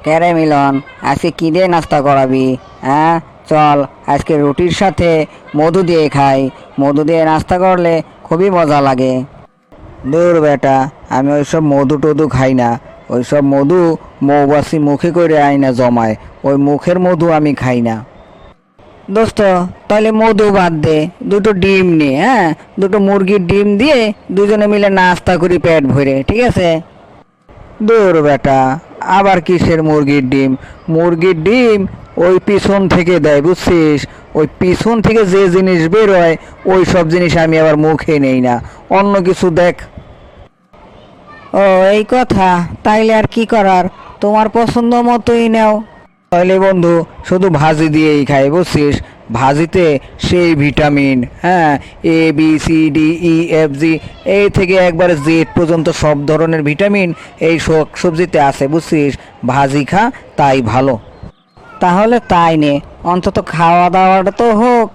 ক্যারে মিলন, আজকে কী দিয়ে নাস্তা করাবি? হ্যাঁ, চল আজকে রুটির সাথে মধু দিয়ে খাই। মধু দিয়ে নাস্তা করলে খুবই মজা লাগে। দূর বেটা, আমি ওইসব মধু টধু খাই না। ওইসব মধু মৌবাসি মুখে করে আইনা জমায়, ওই মুখের মধু আমি খাই না। দোস্ত, তাহলে মধু বাদ দে, দুটো ডিম নে। হ্যাঁ, দুটো মুরগির ডিম দিয়ে দুজনে মিলে নাস্তা করি পেট ভরে, ঠিক আছে? দূর বেটা, আবার কিসের মুরগির ডিম? মুরগির ডিম ওই পিছন থেকে দেয়, বুঝছিস? ওই পিছন থেকে যে জিনিস বেরোয় ওই সব জিনিস আমি আবার মুখে নেই না। অন্য কিছু দেখ। ও, এই কথা। তাইলে আর কি করার, তোমার পছন্দ মতোই নাও। তাহলে বন্ধু শুধু ভাজি দিয়েই খাই, বুঝছিস? ভাজিতে সেই ভিটামিন, হ্যাঁ, ABCDEFG এই থেকে একবারে জেড পর্যন্ত সব ধরনের ভিটামিন এই সবজিতে আছে, বুঝছিস? ভাজি খা, তাই ভালো। তাহলে তাই নে, অন্তত খাওয়া দাওয়াটা তো হোক।